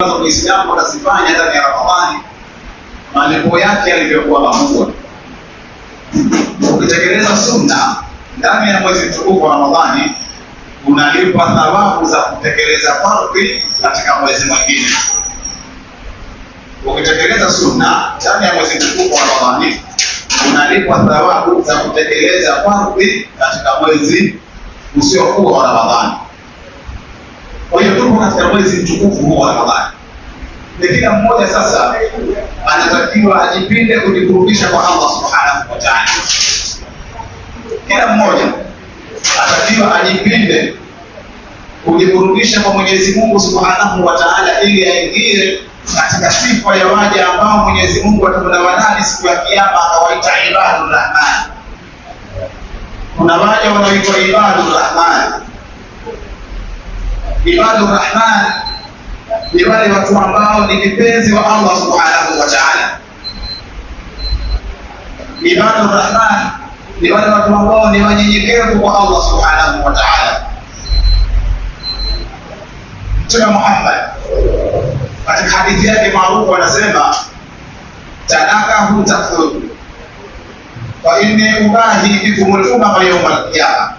Uislamu unazifanya ndani ya Ramadhani, malipo yake yalivyokuwa makubwa. Ukitekeleza sunna ndani ya mwezi mtukufu wa Ramadhani, unalipwa thawabu za kutekeleza fardhi katika mwezi mwingine. Ukitekeleza sunna ndani ya mwezi mtukufu wa Ramadhani, unalipwa thawabu za kutekeleza fardhi katika mwezi usiokuwa wa Ramadhani. Kwa hiyo tuko katika mwezi mtukufu huu wa Ramadhani. Ni kila mmoja sasa anatakiwa ajipinde kujikurubisha kwa Allah Subhanahu wa Ta'ala. Kila mmoja anatakiwa ajipinde kujikurubisha kwa Mwenyezi Mungu Subhanahu wa Ta'ala ili aingie katika sifa ya waja ambao Mwenyezi Mungu atawanadi siku ya Kiyama akawaita Ibadur Rahman. Kuna waja wanaoitwa Ibadur Rahman. Ibadur Rahman ni wale watu ambao ni vipenzi wa Allah Subhanahu wa Ta'ala. Ibadur Rahman ni wale watu ambao ni wanyenyekevu kwa Allah Subhanahu wa Ta'ala. Mtume Muhammad katika hadithi yake maarufu anasema, tanakahu takthuru fa inni ubahi bikumul umama yawm al-qiyamah.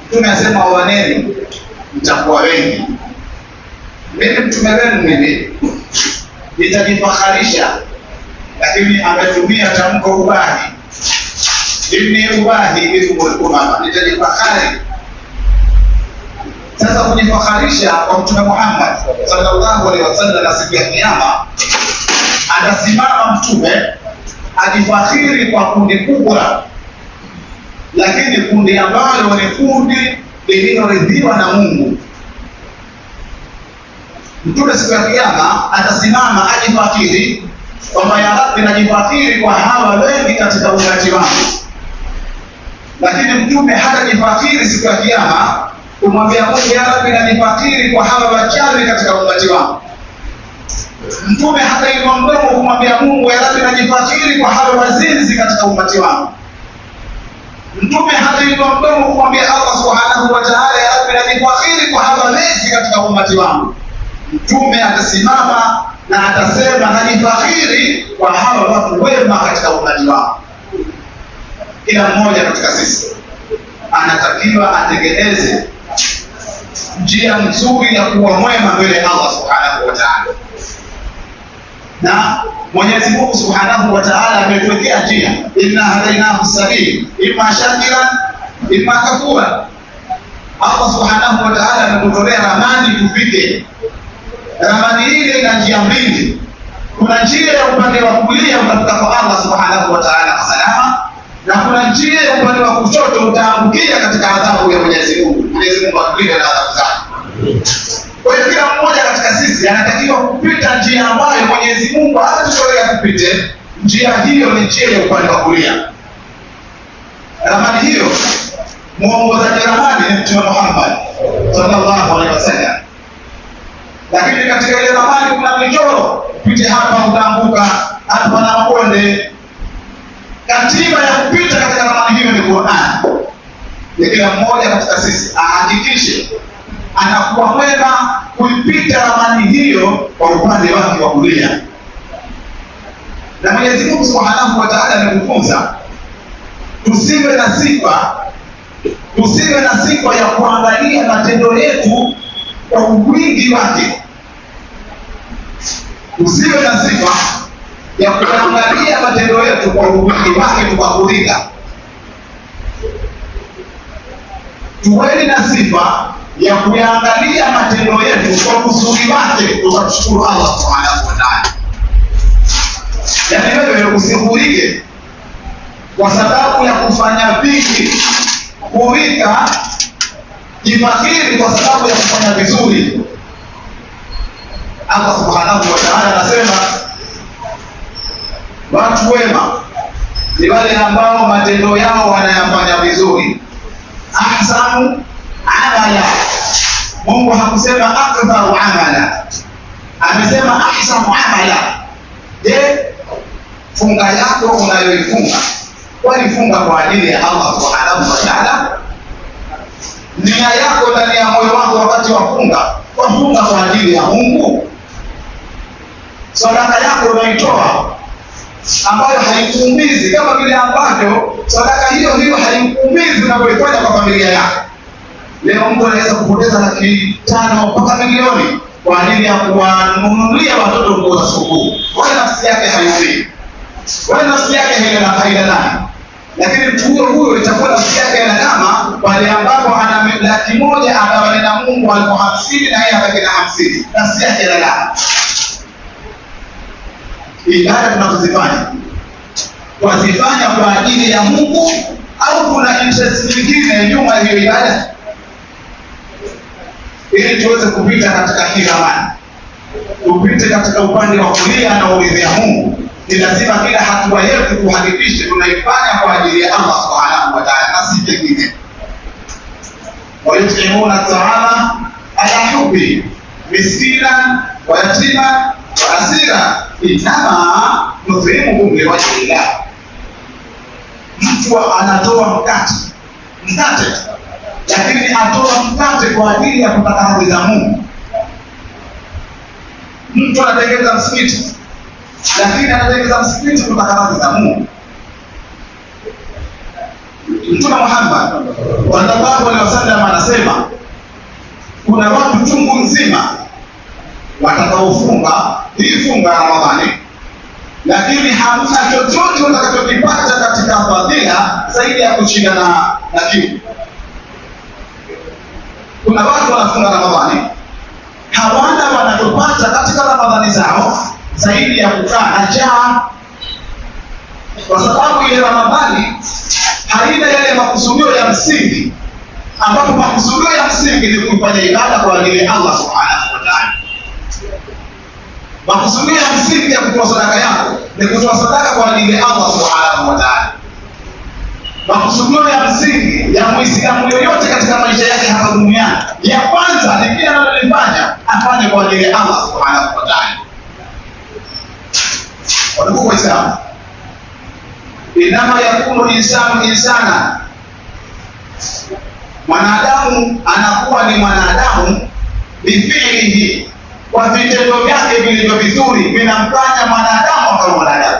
Mtume anasema waneni mtakuwa wengi. Mimi mtume wenu mimi nitajifakharisha, lakini ametumia tamko ubahi. Inni ubahi bikumul umama, nitajifakhari. Sasa kujifakharisha kwa Mtume Muhammad sallallahu alaihi wasallam na siku ya Kiyama, atasimama mtume ajifakhiri kwa kundi kubwa, lakini kundi ambalo ni kundi lililoridhiwa na Mungu. Mtume siku ya Kiyama atasimama ajifakhiri kwamba ya Rabbi, najifakhiri kwa hawa wengi katika umati wangu. Lakini mtume hatajifakhiri siku ya Kiyama kumwambia Mungu, ya Rabbi, najifakhiri kwa hawa wachawi katika umati wangu. Mtume hatainua mdomo kumwambia Mungu, ya Rabbi, najifakhiri kwa hawa wazinzi katika umati wangu. Mtume hatainua mdomo kumwambia Allah Subhanahu wa Ta'ala, ya Rabbi, najifakhiri kwa hawa wezi katika umati wangu. Mtume atasimama na atasema, najifakhiri kwa hawa watu wema katika umati wangu. Kila mmoja katika sisi anatakiwa atengeneze njia nzuri ya kuwa mwema mbele ya Allah Subhanahu wa Ta'ala. Na Mwenyezi Mungu Subhanahu wa Ta'ala ametuwekea njia, inna hadainahu sabil imma shakiran imma kafura. Allah Subhanahu wa Ta'ala amekutolea ramani tupite. Ramani ile ina njia mbili. Kuna njia ya upande wa kulia utafika kwa Allah Subhanahu wa Ta'ala kwa salama, na kuna njia ya upande wa kushoto utaangukia katika adhabu ya Mwenyezi Mungu. Mwenyezi Mungu atulinde na adhabu zake. Kwa hiyo kila mmoja katika sisi anatakiwa kupita njia ambayo Mwenyezi Mungu atatutolea kupite. Njia hiyo ni njia ya upande wa kulia. Ramani hiyo, muongozaji ramani ni Mtume Muhammad sallallahu alaihi wasallam. Lakini katika ile ramani kuna michoro, pite hapa utaanguka, hapa pana mabonde. Katiba ya kupita katika ramani hiyo ni Qur'an. Kila mmoja katika sisi ahakikishe anakuwa mwema kuipita ramani hiyo kwa upande wake wa kulia. Na Mwenyezi Mungu Subhanahu wa Ta'ala ametufunza tusiwe na sifa ya kuangalia matendo yetu kwa wingi wake. Tusiwe na sifa ya kuangalia matendo yetu kwa wingi wake tukafurika. Tuweni na sifa ya kuangalia matendo yetu kwa uzuri wake tukamshukuru Allah Subhanahu wa Ta'ala. Yaani wewe usifurike kwa sababu ya kufanya vingi, kurika, jifakhiri kwa sababu ya kufanya vizuri. Allah Subhanahu wa Ta'ala anasema watu wema ni wale ambao matendo yao wanayafanya vizuri. Ahsanu amala. Mungu hakusema aktharu amala, amesema ahsanu amala. Je, funga yako unayoifunga walifunga kwa ajili ya Allah Subhanahu wa Ta'ala? Nia yako ndani ya moyo wako wakati wa funga Wafunga kwa ajili ya Mungu? Sadaka yako unaitoa ambayo haikuumizi, kama vile ambavyo sadaka hiyo haikuumizi unapoifanya kwa familia yako. Leo mtu anaweza kupoteza Laki5 mpaka milioni kwa ajili ya kuwanunulia watoto nguo za sikukuu. Wala nafsi yake haiumii, wala nafsi yake haina, lakini mtu huyo itakuwa nafsi yake inadama pale ambapo ana Laki1 atawanena Mungu alipo 50 na yeye abaki na 50, nafsi yake inadama. Ibada tunazozifanya twazifanya kwa ajili ya Mungu au kuna interest nyingine nyuma ya hiyo ibada? Ili tuweze kupita katika hii ramani, tupite katika upande wa kulia na uridhia Mungu, ni lazima kila hatua yetu tuhakikishe tunaifanya kwa ajili ya Allah subhanahu wa ta'ala na si kingine. Wayutimuna taama ala hubbi miskina wa yatima wa asira inama nut'imukum liwajhillah. Mtu anatoa mkate, lakini atoa mkate kwa ajili ya kutaka radhi za Mungu. Mtu anatengeneza msikiti, lakini anatengeneza msikiti kutaka radhi za Mungu. Mtume Muhammad sallallahu alaihi wasallam anasema kuna watu chungu nzima watakaofunga hii funga ya Ramadhani, lakini hamna chochote watakachokipata katika fadhila zaidi ya kushinda na kiu. Kuna watu wanafunga Ramadhani, hawana wanachopata katika Ramadhani zao zaidi ya kukaa na njaa, kwa sababu ile Ramadhani haina yale makusudio ya msingi, ambapo makusudio ya msingi ni kufanya ibada kwa ajili ya Allah subhanahu wa ta'ala. Makusudio ya msingi ya kutoa sadaka yako ni kutoa sadaka kwa ajili ya Allah subhanahu wa ta'ala. Makusudio ya msingi ya Muislamu yoyote katika maisha yake hapa duniani, ya kwanza ni kile analolifanya afanye kwa ajili ya Allah subhanahu wa ta'ala. Watukufu Waislamu, inama yakunu insanu insana, mwanadamu anakuwa ni mwanadamu bifiilihi, kwa vitendo vyake vilivyo vizuri vinamfanya mwanadamu akawa mwanadamu.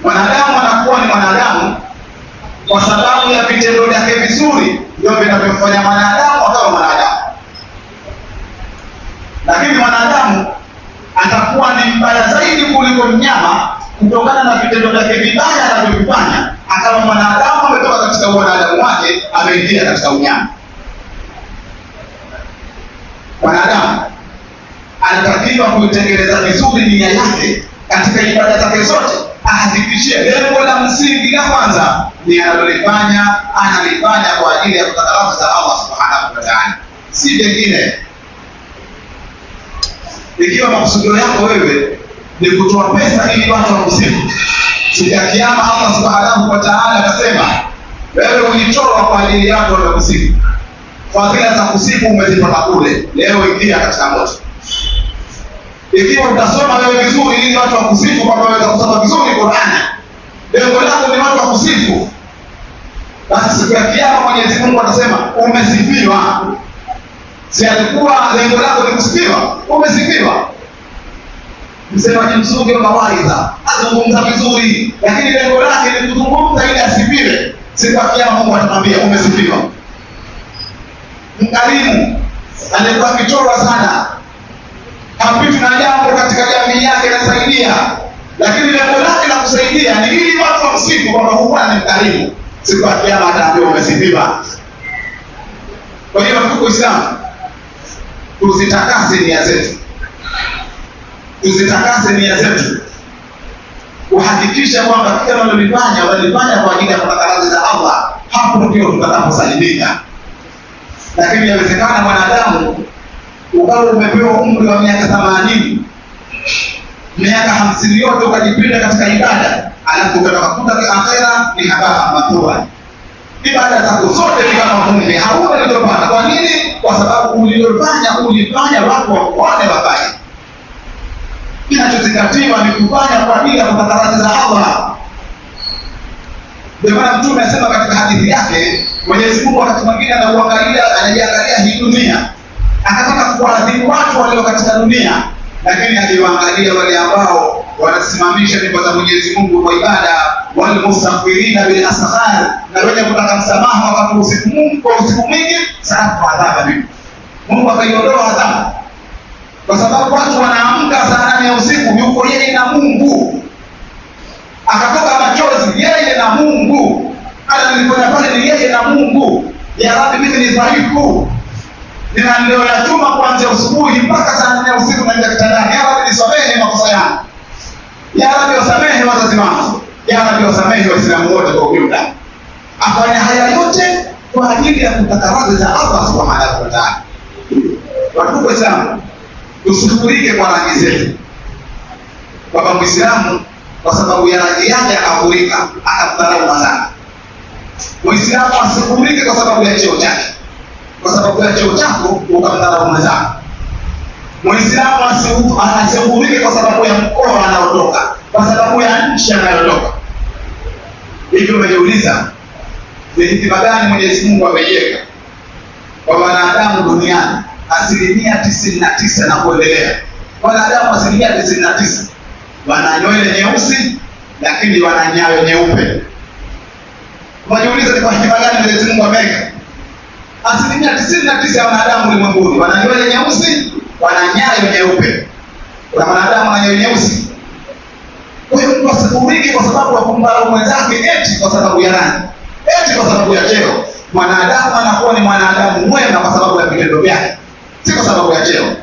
Mwanadamu anakuwa ni mwanadamu kwa sababu ya vitendo vyake vizuri ndio vinavyomfanya mwanadamu akawa mwanadamu. Lakini mwanadamu atakuwa ni mbaya zaidi kuliko mnyama kutokana na vitendo vyake vibaya anavyovifanya, akawa mwanadamu ametoka katika wanadamu wake ameingia katika unyama. Mwanadamu anatakiwa kuitengeneza vizuri nia yake katika ibada zake zote, ahakikishie lengo la msingi la kwanza ni analolifanya analifanya kwa ajili ya kutaka radhi za Allah subhanahu wa ta'ala, si vingine. Ikiwa makusudio yako wewe ni kutoa pesa ili watu wakusifu, siku ya kiyama Allah subhanahu wa ta'ala atasema wewe ulitoa kwa ajili ya watu wakusifu, fadhila za kusifu umezipata kule, leo ingia katika moto. Ikiwa utasoma wewe vizuri ili watu wakusifu, kama wewe utasoma vizuri Qur'ani, lengo lako ni watu wakusifu, basi siku ya kiyama Mwenyezi Mungu atasema umesifiwa. Si alikuwa lengo lako ni kusifiwa? Umesifiwa. Msemaji mzuri wa mawaidha azungumza vizuri, lakini lengo lake ni kuzungumza ili asifiwe. Siku ya kiyama Mungu atamwambia umesifiwa. Mkarimu alikuwa akichora sana, hapiti na jambo katika jamii yake anasaidia, lakini lengo lake la kusaidia ni ili watu wamsifu kwamba huyu ni mkarimu. Siku ya kiyama ataambiwa umesifiwa. Kwa hiyo ndugu Waislamu, tuzitakase nia zetu, kuhakikisha kwamba kila wanalofanya walifanya kwa ajili ya kutaka radhi za Allah. Hapo ndio tutakaposalimika. Lakini inawezekana mwanadamu ukawa umepewa umri wa miaka 80, miaka 50 yote ukajipinda katika ibada, alafu utakakuta akhera ni habaa matua. Ibada zako zote ni kama vumbi, hauna lililopata. Kwa nini? Kwa sababu ulifanya watu wakuone wafanye. Kinachozingatiwa ni kufanya kwa ajili ya kutaka radhi za Allah. Ndio maana Mtume anasema katika hadithi yake, Mwenyezi Mungu wakati mwingine anajiangalia hii dunia, akataka kuadhibu watu walio katika dunia, lakini aliwaangalia wale ambao wanasimamisha nyumba za Mwenyezi Mungu kwa ibada, wal mustaghfirina bil asghar, na wenye kutaka msamaha wakati usiku mwingi, salafu adhabu mimi. Mungu akaiondoa adhabu. Kwa sababu watu wanaamka saa 8 ya usiku, yuko yeye na Mungu. Akatoka machozi yeye na Mungu. Hata nilipoenda pale ni yeye na Mungu. Ya Rabbi, mimi ni dhaifu. Ninayoyatuma kuanzia asubuhi mpaka saa 4 ya usiku naenda kitandani. Ya Rabbi, nisamehe makosa yangu. Ya Rabbi, wasamehe wazazi wangu. Ya Rabbi, wasamehe Waislamu wote kwa ujumla. Afanya haya yote kwa ajili ya kutaka radhi za Allah Subhanahu wa Ta'ala. Watu Waislamu, tusifurike kwa rangi zetu. Baba Muislamu kwa sababu ya rangi yake akafurika, akamdharau mwenzake. Muislamu asifurike kwa sababu ya cheo chake. Kwa sababu ya cheo chako ukamdharau mwenzako. Muislamu asifurike kwa sababu ya mkoa anaotoka, kwa sababu ya nchi anayotoka. Hivi umejiuliza ni hikima gani Mwenyezi Mungu ameiweka kwa wanadamu duniani? 99% na kuendelea. Wanadamu 99% wana nywele nyeusi lakini wana nyayo nyeupe. Unajiuliza ni kwa hikima gani Mwenyezi Mungu ameweka? 99% ya wanadamu ulimwenguni wana nywele nyeusi, wana nyayo nyeupe. Kuna wanadamu wana nyayo nyeusi. Kwa hiyo mtu asifurike kwa sababu ya kumdharau mwenzake eti kwa sababu ya rangi, eti kwa sababu ya cheo. Mwanadamu anakuwa ni mwanadamu mwema kwa sababu ya vitendo vyake, si kwa sababu ya cheo.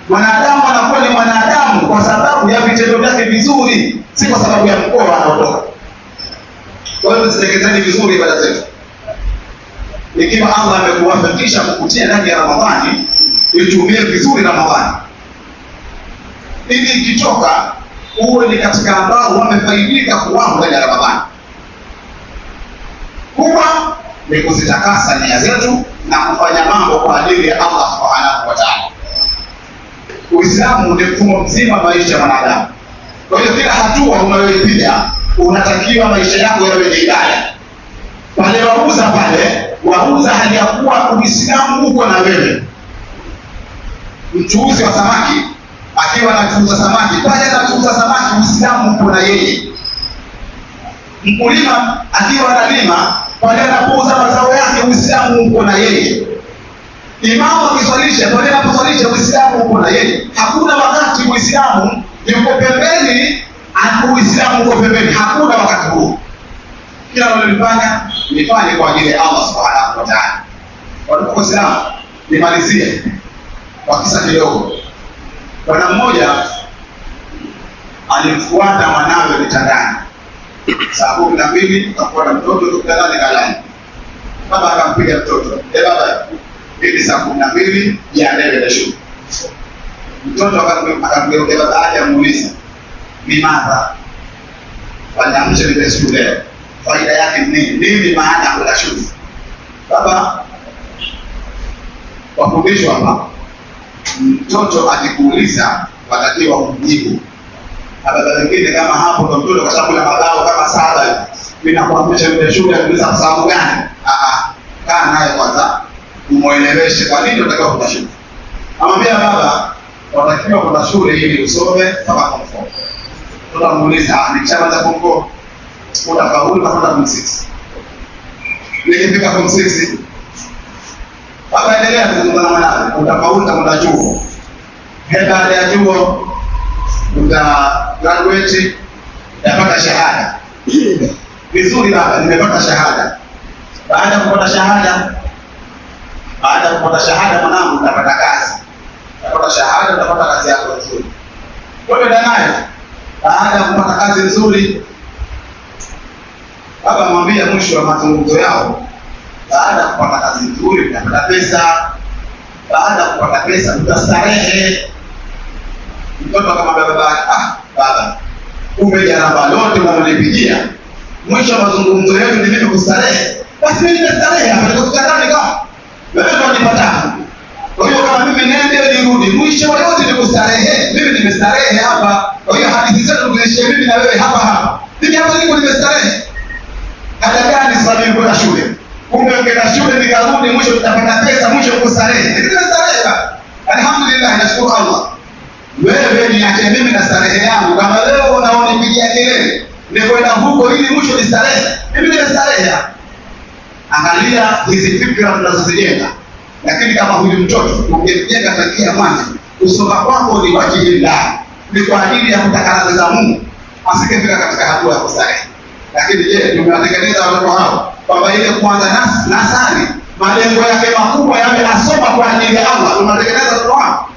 Mwanadamu anakuwa ni mwanadamu kwa sababu ya vitendo vyake vizuri, si kwa sababu ya mkoa anaotoka. Kwa hiyo tusiteketeni vizuri ibada zetu. Ikiwa Allah amekuwafikisha kukutia ndani ya Ramadhani, itumie vizuri Ramadhani, ili ikitoka uwe ni katika ambao wamefaidika kuwamo ndani ya Ramadhani. Kubwa ni kuzitakasa nia zetu na kufanya mambo kwa ajili ya Allah Subhanahu wa Ta'ala. Uislamu ni mfumo mzima maisha ya mwanadamu. Kwa hiyo kila hatua unayoipiga unatakiwa maisha yako yawe ni ibada. Pale wauza hali ya kuwa Uislamu uko na wewe. Mchuuzi wa samaki akiwa anachuuza samaki, pale anachuuza samaki, Uislamu uko na yeye. Mkulima akiwa analima, pale anapouza mazao yake, Uislamu uko na yeye. Imamu akiswalisha, pale anaposwalisha, Uislamu uko na yeye. Hakuna wakati Uislamu yuko pembeni, Uislamu uko pembeni. Hakuna wakati huo. Kila unalofanya nifanye kwa ajili ya Allah Subhanahu wa Ta'ala. Kwa Uislamu, nimalizie kwa kisa kidogo. Bwana mmoja alimfuata mwanawe kitandani. Saa 12 akafuata mtoto kitandani kalani. Baba akampiga mtoto. Baba, hivi saa 12 jiandae na shule. Mtoto akamgeuka baba yake amuuliza, "Ni madha? Fanya mche ni shule. Faida yake ni nini? Nini maana ya kwenda shule?" Baba wafundishwa hapa, mtoto akikuuliza watakiwa kumjibu. Baba wengine kama hapo kwa mtoto kwa sababu ya mabao kama 7, mimi nakuambia ndio shule kuuliza kwa sababu gani? Kaa naye kwanza umueleweshe kwa nini unataka kwenda shule. Amwambia baba, watakiwa kwenda shule ili usome kama komfort. Tutamuuliza nikishaanza komfort utafaulu kupata form 6. Nikifika form 6 baba endelea kuzungumza na mwanawe, utafaulu kwenda chuo. Baada ya chuo uta graduate, utapata shahada. Vizuri baba, nimepata shahada. Baada ya kupata shahada mwanangu utapata kazi. Utapata shahada, utapata kazi yako nzuri. Wewe ndio naye. Baada ya kupata kazi nzuri, baba mwambie mwisho wa mazungumzo yao, baada ya kupata kazi nzuri utapata pesa. Baada ya kupata pesa utastarehe. Mtoto akamwambia baba, baba, kumbe jaraba lote unanipigia, mwisho wa mazungumzo yetu ni mimi kustarehe. Basi mimi nimestarehe hapa, niko kitandani kama wewe ndio unanipata. Kwa hiyo kama mimi niende nirudi, mwisho wa yote ni kustarehe. Mimi nimestarehe hapa. Kwa hiyo hadithi zetu tunaishi mimi na wewe hapa. Mimi hapa niko nimestarehe. Hata gani sasa mimi kwenda shule? Kumbe ukienda shule nikarudi mwisho tutapata pesa, mwisho kustarehe. Ndio starehe. Alhamdulillah, nashukuru Allah. Wewe niache mimi na starehe yangu. Kama leo unaonipigia kelele, nikwenda huko ili mwisho ni starehe. Mimi ni starehe. Angalia hizi fikra tunazozijenga. Lakini kama huyu mtoto ungejenga tangia mwanzo, kusoma kwako ni kwa ajili ya ni kwa ajili ya kutaka za Mungu, asingefika katika hatua ya kustarehe. Lakini je, tumewatengeneza watoto hao kwamba ile kuanza nasari malengo yake makubwa yawe asoma kwa ajili ya Allah? Tunatengeneza watoto hao.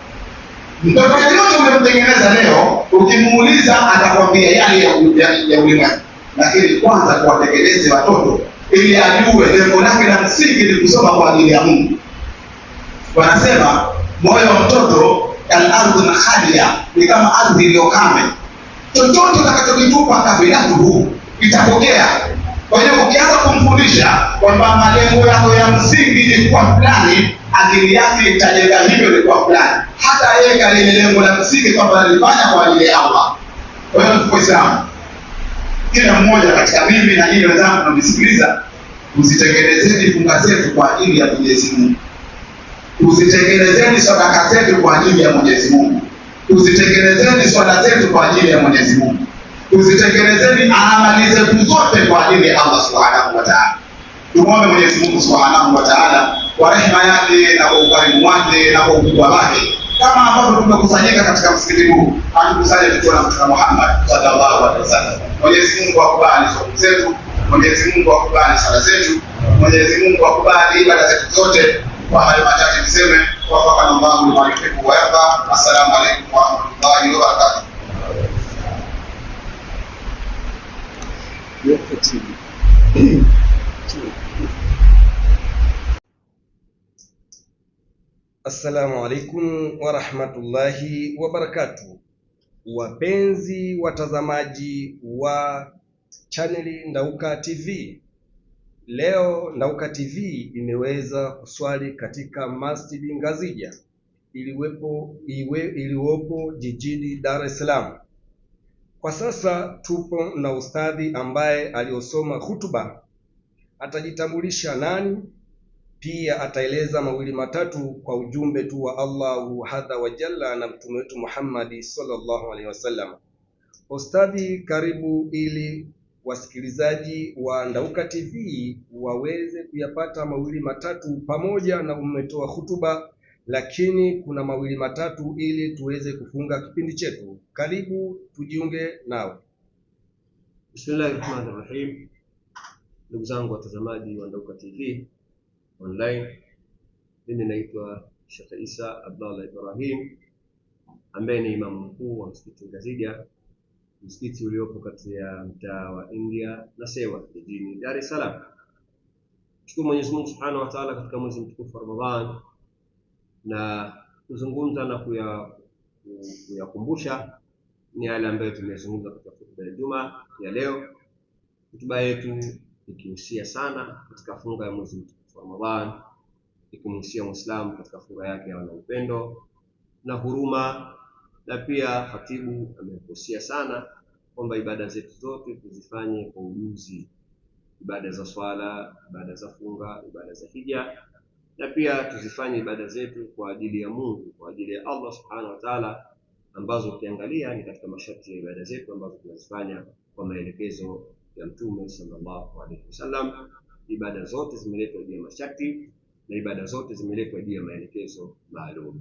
Mtoto yeyote umemtengeneza leo, ukimuuliza atakwambia yale ya ulimwengu. Lakini kwanza tuwatengeneze watoto ili ajue lengo lake la msingi ni kusoma kwa ajili ya Mungu. Wanasema moyo wa mtoto al-ardhu khaliya, ni kama ardhi iliyokame. Chochote utakachokitupa kabilatu huu itapokea. Kwa hiyo ukianza kumfundisha kwamba malengo yako ya msingi ni kwa fulani, akili yake itajenga hivyo ni kwa fulani. Hata yeye kale lengo la msingi kwamba alifanya kwa ajili ya Allah. Kwa hiyo Muislamu, kila mmoja katika mimi na nyinyi wenzangu tunanisikiliza, msitengenezeni funga zetu kwa ajili ya Mwenyezi Mungu. Usitengenezeni sadaka zetu kwa ajili ya Mwenyezi Mungu. Usitengenezeni swala zetu kwa ajili ya Mwenyezi Mungu. Usitengenezeni amali zetu zote kwa ajili ya Allah Subhanahu wa Ta'ala. Tumwombe Mwenyezi Mungu Subhanahu wa Ta'ala kwa rehema yake na kwa ukarimu wake na kwa ukubwa wake, kama ambavyo tumekusanyika katika msikiti huu, atukusanye tukiwa na Mtume Muhammad sallallahu alaihi wasallam. Mwenyezi Mungu akubali somo zetu, Mwenyezi Mungu akubali sala zetu, Mwenyezi Mungu akubali ibada zetu zote. Kwa hayo machache niseme wafaka Allahu lima yuhibbu wa yarda. Assalamu alaykum wa rahmatullahi wa barakatuh. Assalamu alaikum wa rahmatullahi wa barakatuh. Wapenzi watazamaji wa chaneli Ndauka TV, leo Ndauka TV imeweza kuswali katika Masjidi Ngazija iliyopo jijini Dar es Salaam. Kwa sasa tupo na ustadhi ambaye aliosoma hutuba. Atajitambulisha nani, pia ataeleza mawili matatu kwa ujumbe tu wa Allahu hadha wa jalla na mtume wetu Muhammad sallallahu alaihi wasallam. Ustadhi, karibu ili wasikilizaji wa Ndauka TV waweze kuyapata mawili matatu, pamoja na umetoa hutuba, lakini kuna mawili matatu ili tuweze kufunga kipindi chetu. Karibu tujiunge nawe. Bismillahirrahmanirrahim. Ndugu zangu watazamaji wa Ndauka TV online, mimi naitwa Sheikh Isa Abdallah Ibrahim, ambaye ni imamu mkuu wa msikiti Ngazija, msikiti uliopo kati ya mtaa wa India na Sewa jijini Dar es Salaam. Shukuru Mwenyezi Mungu Subhanahu wa Ta'ala katika mwezi mtukufu wa Ramadhan, na kuzungumza na kuyakumbusha ni yale ambayo tumezungumza katika hutuba ya Juma ya leo. Hutuba yetu ikihusia sana katika funga ya mwezi mtukufu wa Ramadhan, ikimhusia Muislamu katika funga yake ya upendo na huruma, na pia khatibu amehusia sana kwamba ibada zetu zote tuzifanye kwa ujuzi, ibada za swala, ibada za funga, ibada za hija, na pia tuzifanye ibada zetu kwa ajili ya Mungu, kwa ajili ya Allah Subhanahu wa Ta'ala, ambazo ukiangalia ni katika masharti ya ibada zetu ambazo tunazifanya kwa maelekezo ya Mtume sallallahu alaihi wasallam. Ibada zote zimeletwa juu ya masharti na ibada zote zimeletwa juu ya maelekezo maalum.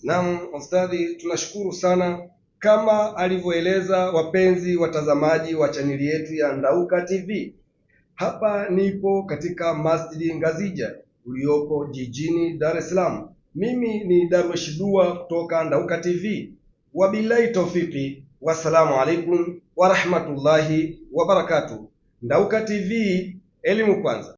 Naam ustadhi, tunashukuru sana. Kama alivyoeleza wapenzi watazamaji wa chaneli yetu ya Ndauka TV, hapa nipo katika Masjidi Ngazija uliopo jijini Dar es Salaam. Mimi ni Darwesh Dua kutoka Ndauka TV. Wabillahi tawfiki, wassalamu alaikum wa rahmatullahi wa barakatuh. Ndauka TV, elimu kwanza.